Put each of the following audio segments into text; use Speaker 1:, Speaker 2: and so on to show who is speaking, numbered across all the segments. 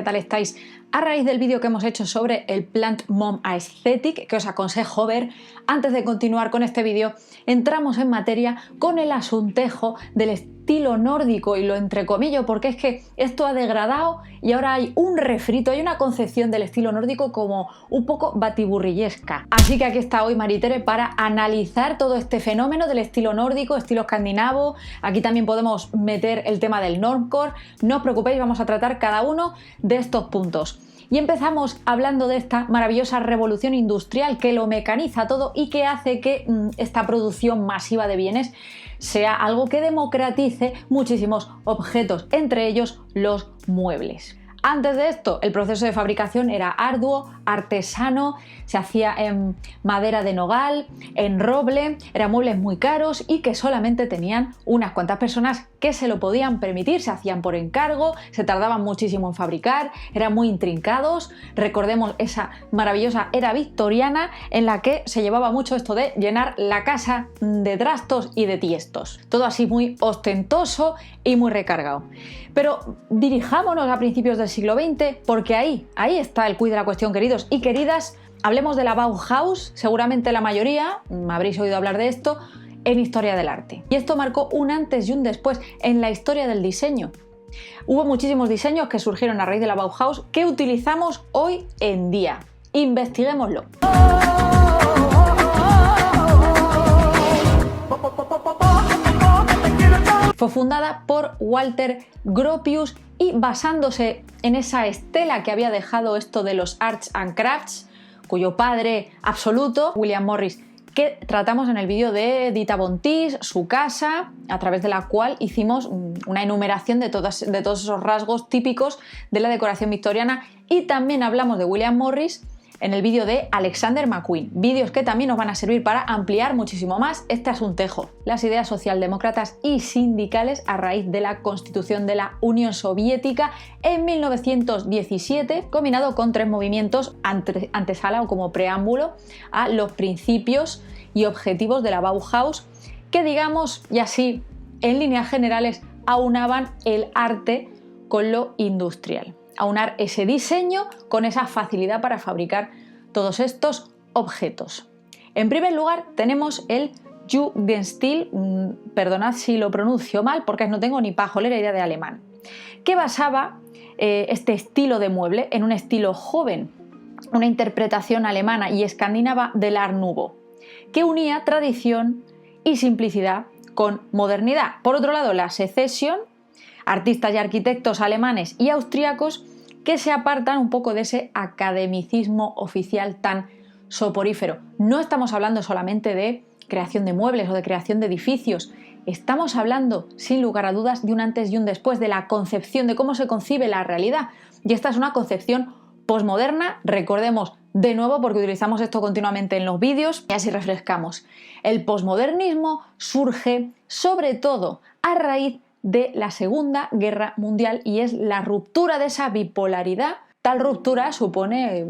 Speaker 1: ¿qué tal estáis? A raíz del vídeo que hemos hecho sobre el Plant Mom Aesthetic, que os aconsejo ver, antes de continuar con este vídeo, entramos en materia con el asuntejo del estilo nórdico, y lo entrecomillo porque es que esto ha degradado y ahora hay un refrito, hay una concepción del estilo nórdico como un poco batiburrillesca. Así que aquí está hoy Maritere para analizar todo este fenómeno del estilo nórdico, estilo escandinavo. Aquí también podemos meter el tema del normcore. No os preocupéis, vamos a tratar cada uno de estos puntos. Y empezamos hablando de esta maravillosa revolución industrial que lo mecaniza todo y que hace que esta producción masiva de bienes sea algo que democratice muchísimos objetos, entre ellos los muebles. Antes de esto, el proceso de fabricación era arduo, artesano, se hacía en madera de nogal, en roble, eran muebles muy caros y que solamente tenían unas cuantas personas que se lo podían permitir, se hacían por encargo, se tardaban muchísimo en fabricar, eran muy intrincados. Recordemos esa maravillosa era victoriana en la que se llevaba mucho esto de llenar la casa de trastos y de tiestos. Todo así muy ostentoso y muy recargado. Pero dirijámonos a principios del siglo XX, porque ahí está el quid de la cuestión, queridos y queridas. Hablemos de la Bauhaus, seguramente la mayoría habréis oído hablar de esto en historia del arte. Y esto marcó un antes y un después en la historia del diseño. Hubo muchísimos diseños que surgieron a raíz de la Bauhaus que utilizamos hoy en día. Investiguémoslo. Fue fundada por Walter Gropius y basándose en esa estela que había dejado esto de los Arts and Crafts, cuyo padre absoluto, William Morris, que tratamos en el vídeo de Dita Von Teese, su casa, a través de la cual hicimos una enumeración de todos esos rasgos típicos de la decoración victoriana, y también hablamos de William Morris en el vídeo de Alexander McQueen, vídeos que también nos van a servir para ampliar muchísimo más este asuntejo. Las ideas socialdemócratas y sindicales a raíz de la constitución de la Unión Soviética en 1917, combinado con tres movimientos antesala o como preámbulo a los principios y objetivos de la Bauhaus, que digamos, y así en líneas generales, aunaban el arte con lo industrial. Aunar ese diseño con esa facilidad para fabricar todos estos objetos. En primer lugar tenemos el Jugendstil, perdonad si lo pronuncio mal porque no tengo ni pajolera idea de alemán, que basaba este estilo de mueble en un estilo joven, una interpretación alemana y escandinava del Art Nouveau, que unía tradición y simplicidad con modernidad. Por otro lado, la Secession, artistas y arquitectos alemanes y austríacos que se apartan un poco de ese academicismo oficial tan soporífero. No estamos hablando solamente de creación de muebles o de creación de edificios, estamos hablando, sin lugar a dudas, de un antes y un después, de la concepción, de cómo se concibe la realidad. Y esta es una concepción posmoderna, recordemos de nuevo porque utilizamos esto continuamente en los vídeos y así refrescamos. El posmodernismo surge sobre todo a raíz de la Segunda Guerra Mundial y es la ruptura de esa bipolaridad. Tal ruptura supone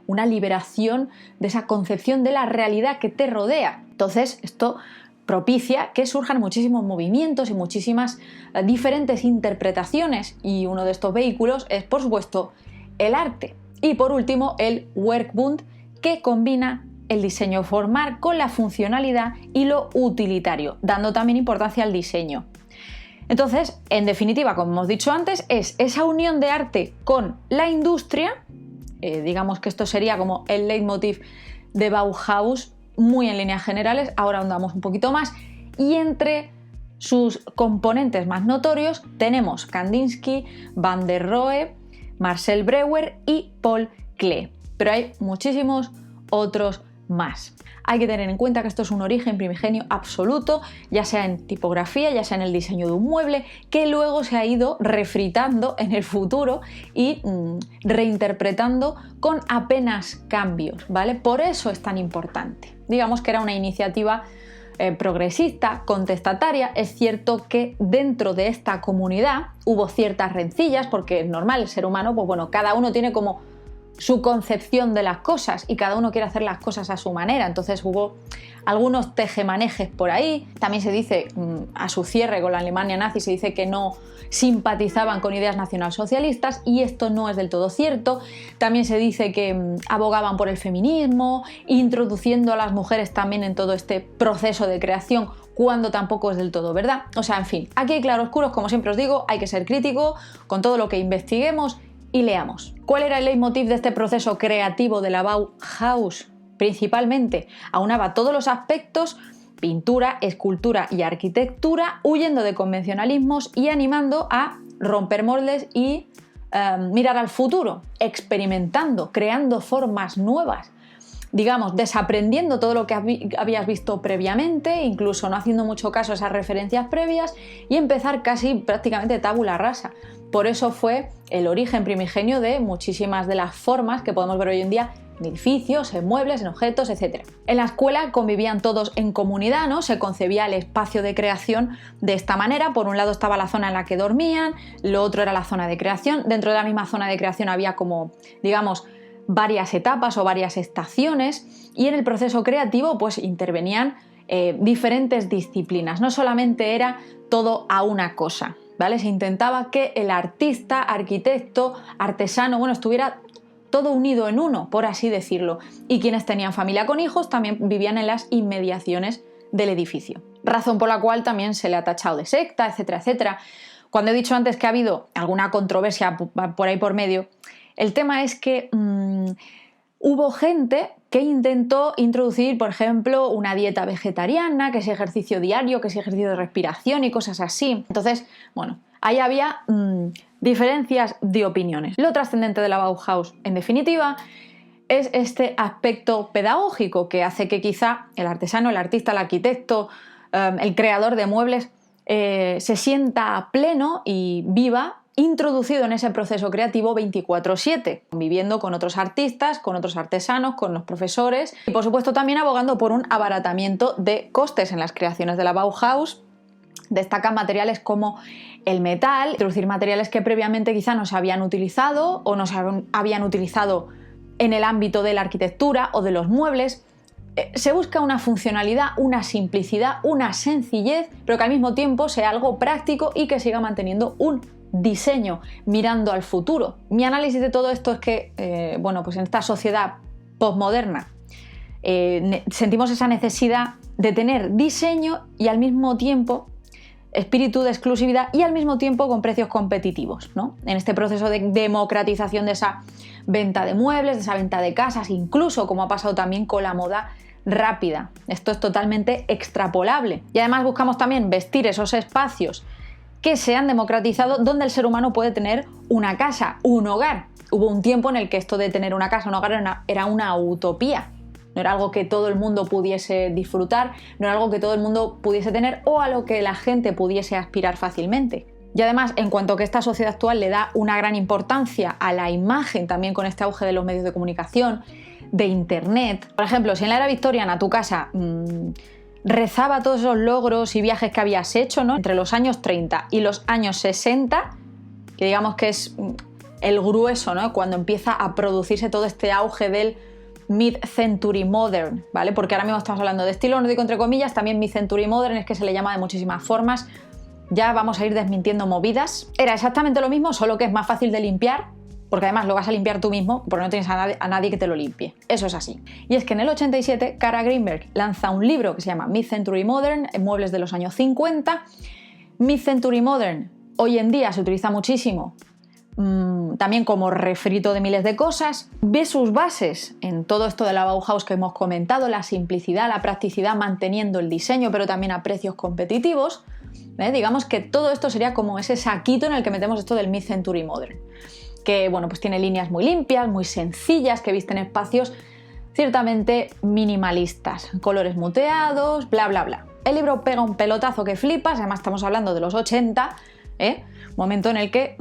Speaker 1: una liberación de esa concepción de la realidad que te rodea. Entonces, esto propicia que surjan muchísimos movimientos y muchísimas diferentes interpretaciones, y uno de estos vehículos es, por supuesto, el arte. Y por último, el Werkbund, que combina el diseño formal con la funcionalidad y lo utilitario, dando también importancia al diseño. Entonces, en definitiva, como hemos dicho antes, es esa unión de arte con la industria, digamos que esto sería como el leitmotiv de Bauhaus, muy en líneas generales, ahora ahondamos un poquito más, y entre sus componentes más notorios tenemos Kandinsky, Van der Rohe, Marcel Breuer y Paul Klee, pero hay muchísimos otros más. Hay que tener en cuenta que esto es un origen primigenio absoluto, ya sea en tipografía, ya sea en el diseño de un mueble, que luego se ha ido refritando en el futuro y reinterpretando con apenas cambios, ¿vale? Por eso es tan importante. Digamos que era una iniciativa progresista, contestataria. Es cierto que dentro de esta comunidad hubo ciertas rencillas, porque es normal, el ser humano, pues bueno, cada uno tiene como su concepción de las cosas y cada uno quiere hacer las cosas a su manera. Entonces hubo algunos tejemanejes por ahí. También se dice, a su cierre con la Alemania nazi, se dice que no simpatizaban con ideas nacionalsocialistas y esto no es del todo cierto. También se dice que abogaban por el feminismo, introduciendo a las mujeres también en todo este proceso de creación, cuando tampoco es del todo verdad. O sea, en fin, aquí hay claroscuros, como siempre os digo, hay que ser crítico con todo lo que investiguemos y leamos. ¿Cuál era el leitmotiv de este proceso creativo de la Bauhaus? Principalmente, aunaba todos los aspectos, pintura, escultura y arquitectura, huyendo de convencionalismos y animando a romper moldes y mirar al futuro, experimentando, creando formas nuevas, digamos, desaprendiendo todo lo que habías visto previamente, incluso no haciendo mucho caso a esas referencias previas y empezar casi prácticamente tabula rasa. Por eso fue el origen primigenio de muchísimas de las formas que podemos ver hoy en día en edificios, en muebles, en objetos, etc. En la escuela convivían todos en comunidad, ¿no? Se concebía el espacio de creación de esta manera. Por un lado estaba la zona en la que dormían, lo otro era la zona de creación. Dentro de la misma zona de creación había como, digamos, varias etapas o varias estaciones y en el proceso creativo pues intervenían diferentes disciplinas. No solamente era todo a una cosa, ¿vale? Se intentaba que el artista, arquitecto, artesano, bueno, estuviera todo unido en uno, por así decirlo. Y quienes tenían familia con hijos también vivían en las inmediaciones del edificio. Razón por la cual también se le ha tachado de secta, etcétera, etcétera. Cuando he dicho antes que ha habido alguna controversia por ahí por medio, el tema es que hubo gente que intentó introducir, por ejemplo, una dieta vegetariana, que es ejercicio diario, que es ejercicio de respiración y cosas así. Entonces, bueno, ahí había diferencias de opiniones. Lo trascendente de la Bauhaus, en definitiva, es este aspecto pedagógico que hace que quizá el artesano, el artista, el arquitecto, el creador de muebles se sienta pleno y viva, introducido en ese proceso creativo 24/7, viviendo con otros artistas, con otros artesanos, con los profesores y por supuesto también abogando por un abaratamiento de costes en las creaciones de la Bauhaus. Destacan materiales como el metal, introducir materiales que previamente quizá no se habían utilizado o no se habían utilizado en el ámbito de la arquitectura o de los muebles. Se busca una funcionalidad, una simplicidad, una sencillez, pero que al mismo tiempo sea algo práctico y que siga manteniendo un diseño mirando al futuro. Mi análisis de todo esto es que, bueno, pues en esta sociedad postmoderna sentimos esa necesidad de tener diseño y al mismo tiempo espíritu de exclusividad y al mismo tiempo con precios competitivos, ¿no? En este proceso de democratización de esa venta de muebles, de esa venta de casas, incluso como ha pasado también con la moda rápida. Esto es totalmente extrapolable. Y además buscamos también vestir esos espacios que se han democratizado donde el ser humano puede tener una casa, un hogar. Hubo un tiempo en el que esto de tener una casa, un hogar era una utopía. No era algo que todo el mundo pudiese disfrutar, no era algo que todo el mundo pudiese tener o a lo que la gente pudiese aspirar fácilmente. Y además, en cuanto que esta sociedad actual le da una gran importancia a la imagen, también con este auge de los medios de comunicación, de internet. Por ejemplo, si en la era victoriana tu casa rezaba todos esos logros y viajes que habías hecho, ¿no? Entre los años 30 y los años 60, que digamos que es el grueso, ¿no? Cuando empieza a producirse todo este auge del mid-century modern, ¿vale? Porque ahora mismo estamos hablando de estilo nórdico entre comillas, también mid-century modern es que se le llama de muchísimas formas. Ya vamos a ir desmintiendo movidas. Era exactamente lo mismo, solo que es más fácil de limpiar, porque además lo vas a limpiar tú mismo, porque no tienes a nadie que te lo limpie. Eso es así. Y es que en el 87, Kara Greenberg lanza un libro que se llama Mid-Century Modern, en muebles de los años 50. Mid-Century Modern hoy en día se utiliza muchísimo también como refrito de miles de cosas. Ve sus bases en todo esto de la Bauhaus que hemos comentado, la simplicidad, la practicidad, manteniendo el diseño, pero también a precios competitivos. Digamos que todo esto sería como ese saquito en el que metemos esto del Mid-Century Modern, que bueno, pues tiene líneas muy limpias, muy sencillas, que visten espacios ciertamente minimalistas, colores muteados, bla bla bla. El libro pega un pelotazo que flipas, además estamos hablando de los 80, momento en el que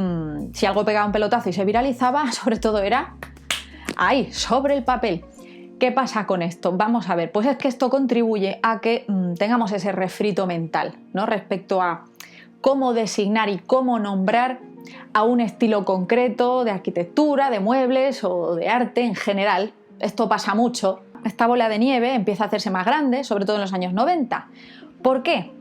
Speaker 1: si algo pegaba un pelotazo y se viralizaba, sobre todo era ahí, sobre el papel. ¿Qué pasa con esto? Vamos a ver, pues es que esto contribuye a que tengamos ese refrito mental, ¿no? Respecto a cómo designar y cómo nombrar a un estilo concreto de arquitectura, de muebles o de arte en general. Esto pasa mucho. Esta bola de nieve empieza a hacerse más grande, sobre todo en los años 90. ¿Por qué?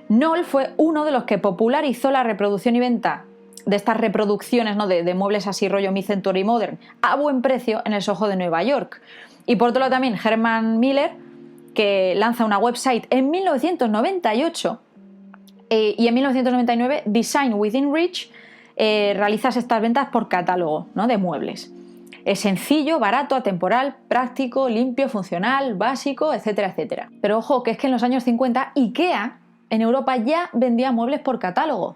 Speaker 1: Knoll fue uno de los que popularizó la reproducción y venta de estas reproducciones, ¿no?, de muebles así rollo mid-century modern a buen precio en el Soho de Nueva York. Y por otro lado también Herman Miller, que lanza una website en 1998 y en 1999 Design Within Reach realiza estas ventas por catálogo, ¿no?, de muebles. Es sencillo, barato, atemporal, práctico, limpio, funcional, básico, etcétera, etcétera. Pero ojo, que es que en los años 50 IKEA en Europa ya vendía muebles por catálogo.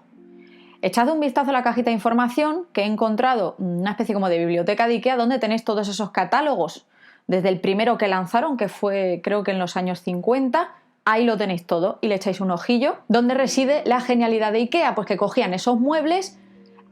Speaker 1: Echad un vistazo a la cajita de información, que he encontrado una especie como de biblioteca de IKEA donde tenéis todos esos catálogos. Desde el primero que lanzaron, que fue creo que en los años 50, ahí lo tenéis todo y le echáis un ojillo. ¿Dónde reside la genialidad de IKEA? Pues que cogían esos muebles,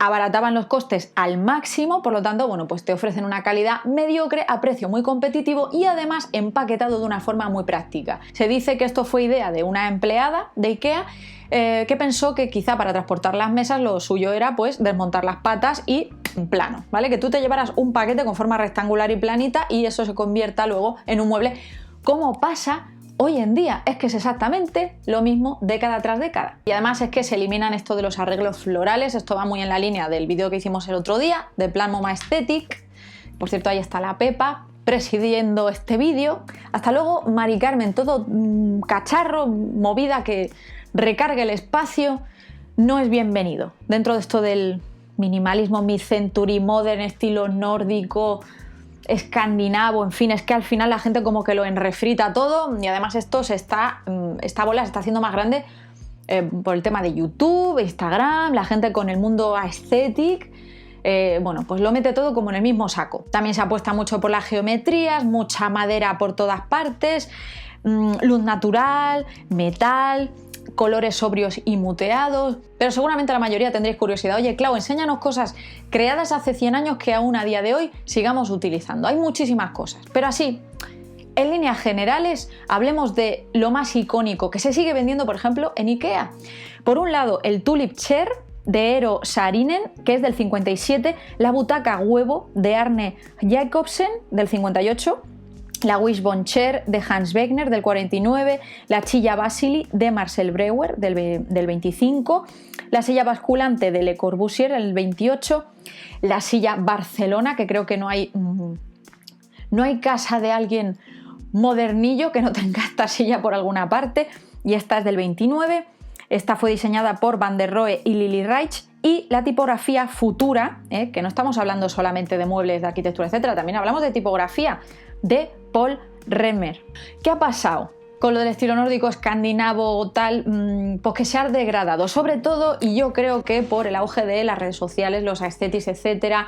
Speaker 1: abarataban los costes al máximo, por lo tanto, bueno, pues te ofrecen una calidad mediocre a precio muy competitivo y además empaquetado de una forma muy práctica. Se dice que esto fue idea de una empleada de IKEA que pensó que quizá para transportar las mesas lo suyo era pues desmontar las patas y plano, ¿vale? Que tú te llevaras un paquete con forma rectangular y planita y eso se convierta luego en un mueble, como pasa hoy en día. Es que es exactamente lo mismo década tras década. Y además es que se eliminan esto de los arreglos florales. Esto va muy en la línea del vídeo que hicimos el otro día, de Plan MoMA Aesthetic. Por cierto, ahí está la Pepa presidiendo este vídeo. Hasta luego, Mari Carmen, todo cacharro, movida que recargue el espacio, no es bienvenido. Dentro de esto del minimalismo mid-century modern, estilo nórdico, escandinavo, en fin, es que al final la gente como que lo enrefrita todo y además esta bola se está haciendo más grande por el tema de YouTube, Instagram, la gente con el mundo aesthetic, bueno, pues lo mete todo como en el mismo saco. También se apuesta mucho por las geometrías, mucha madera por todas partes, luz natural, metal, colores sobrios y muteados, pero seguramente la mayoría tendréis curiosidad. Oye, Clau, enséñanos cosas creadas hace 100 años que aún a día de hoy sigamos utilizando. Hay muchísimas cosas, pero así, en líneas generales, hablemos de lo más icónico que se sigue vendiendo, por ejemplo, en IKEA. Por un lado, el Tulip Chair de Eero Saarinen, que es del 57, la butaca huevo de Arne Jacobsen del 58, la Wishbone Chair de Hans Wegner del 49, la Chilla Basili de Marcel Breuer del 25, la silla basculante de Le Corbusier del 28, la silla Barcelona, que creo que no hay casa de alguien modernillo que no tenga esta silla por alguna parte, y esta es del 29. Esta fue diseñada por Van der Rohe y Lily Reich. Y la tipografía Futura, que no estamos hablando solamente de muebles, de arquitectura, etcétera, también hablamos de tipografía, de Paul Remmer. ¿Qué ha pasado con lo del estilo nórdico, escandinavo, tal? Pues que se ha degradado, sobre todo, y yo creo que por el auge de las redes sociales, los aesthetics, etcétera,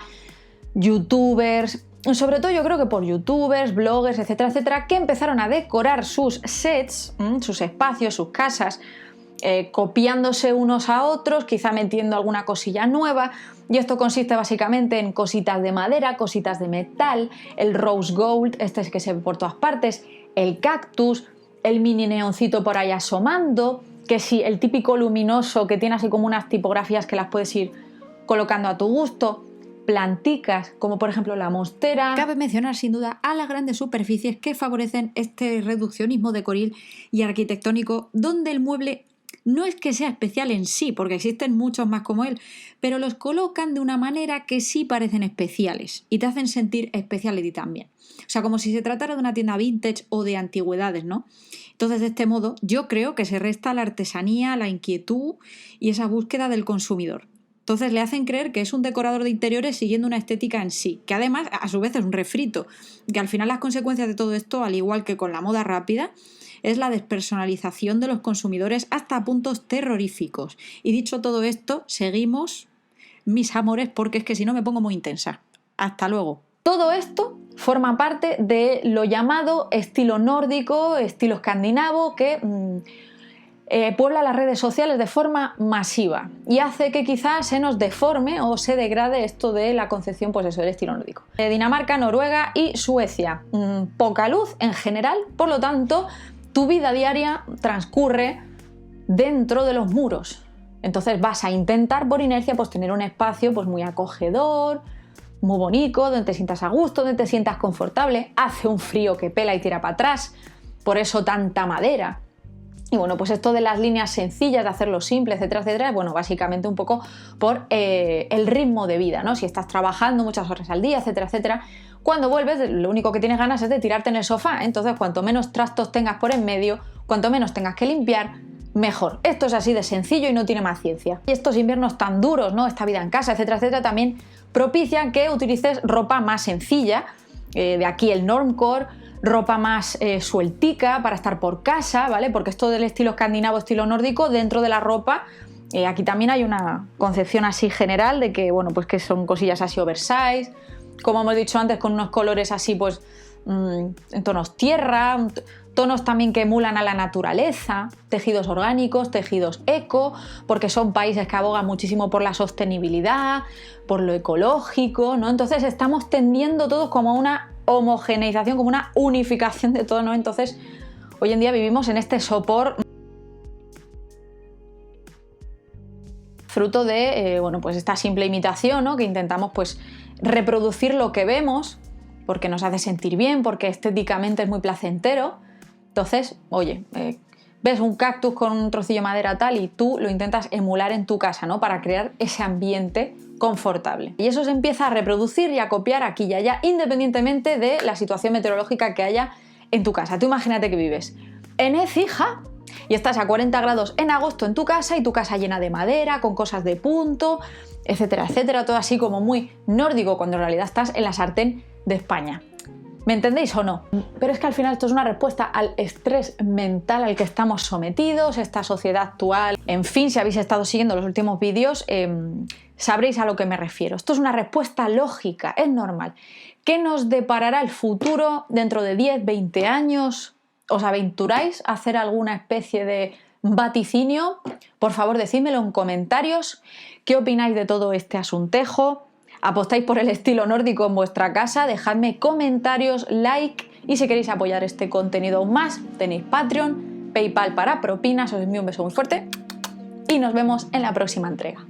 Speaker 1: youtubers, sobre todo yo creo que por youtubers, bloggers, etcétera, etcétera, que empezaron a decorar sus sets, sus espacios, sus casas, copiándose unos a otros, quizá metiendo alguna cosilla nueva, y esto consiste básicamente en cositas de madera, cositas de metal, el rose gold, este es que se ve por todas partes, el cactus, el mini neoncito por ahí asomando, que sí, el típico luminoso que tiene así como unas tipografías que las puedes ir colocando a tu gusto, planticas, como por ejemplo la monstera.
Speaker 2: Cabe mencionar sin duda a las grandes superficies que favorecen este reduccionismo decoril y arquitectónico, donde el mueble no es que sea especial en sí, porque existen muchos más como él, pero los colocan de una manera que sí parecen especiales y te hacen sentir especial a ti también. O sea, como si se tratara de una tienda vintage o de antigüedades, ¿no? Entonces, de este modo, yo creo que se resta la artesanía, la inquietud y esa búsqueda del consumidor. Entonces le hacen creer que es un decorador de interiores siguiendo una estética en sí, que además a su vez es un refrito, que al final las consecuencias de todo esto, al igual que con la moda rápida, es la despersonalización de los consumidores hasta puntos terroríficos. Y dicho todo esto, seguimos, mis amores, porque es que si no me pongo muy intensa. Hasta luego.
Speaker 1: Todo esto forma parte de lo llamado estilo nórdico, estilo escandinavo, que puebla las redes sociales de forma masiva y hace que quizás se nos deforme o se degrade esto de la concepción, pues eso, del estilo nórdico. Dinamarca, Noruega y Suecia. Poca luz en general, por lo tanto, tu vida diaria transcurre dentro de los muros. Entonces vas a intentar por inercia pues tener un espacio pues muy acogedor, muy bonito, donde te sientas a gusto, donde te sientas confortable. Hace un frío que pela y tira para atrás, por eso tanta madera. Y bueno, pues esto de las líneas sencillas, de hacerlo simple, etcétera, etcétera, bueno, básicamente un poco por el ritmo de vida, ¿no? Si estás trabajando muchas horas al día, etcétera, etcétera, cuando vuelves lo único que tienes ganas es de tirarte en el sofá. Entonces, cuanto menos trastos tengas por en medio, cuanto menos tengas que limpiar, mejor. Esto es así de sencillo y no tiene más ciencia. Y estos inviernos tan duros, ¿no? Esta vida en casa, etcétera, etcétera, también propician que utilices ropa más sencilla, de aquí el normcore, ropa más sueltica para estar por casa, ¿vale? Porque esto del estilo escandinavo, estilo nórdico, dentro de la ropa, aquí también hay una concepción así general de que, bueno, pues que son cosillas así oversize, como hemos dicho antes, con unos colores así, pues, en tonos tierra, tonos también que emulan a la naturaleza, tejidos orgánicos, tejidos eco, porque son países que abogan muchísimo por la sostenibilidad, por lo ecológico, ¿no? Entonces estamos tendiendo todos como a una homogeneización, como una unificación de todo, ¿no? Entonces, hoy en día vivimos en este sopor fruto de, bueno, pues esta simple imitación, ¿no? Que intentamos, pues, reproducir lo que vemos, porque nos hace sentir bien, porque estéticamente es muy placentero. Entonces, oye, ves un cactus con un trocillo de madera tal y tú lo intentas emular en tu casa, ¿no? Para crear ese ambiente confortable. Y eso se empieza a reproducir y a copiar aquí y allá, independientemente de la situación meteorológica que haya en tu casa. Tú imagínate que vives en Écija y estás a 40 grados en agosto en tu casa y tu casa llena de madera, con cosas de punto, etcétera, etcétera, todo así como muy nórdico, cuando en realidad estás en la sartén de España. ¿Me entendéis o no? Pero es que al final esto es una respuesta al estrés mental al que estamos sometidos, esta sociedad actual. En fin, si habéis estado siguiendo los últimos vídeos, sabréis a lo que me refiero. Esto es una respuesta lógica, es normal. ¿Qué nos deparará el futuro dentro de 10, 20 años? ¿Os aventuráis a hacer alguna especie de vaticinio? Por favor, decídmelo en comentarios. ¿Qué opináis de todo este asuntejo? ¿Apostáis por el estilo nórdico en vuestra casa? Dejadme comentarios, like, y si queréis apoyar este contenido aún más, tenéis Patreon, PayPal para propinas. Os envío un beso muy fuerte y nos vemos en la próxima entrega.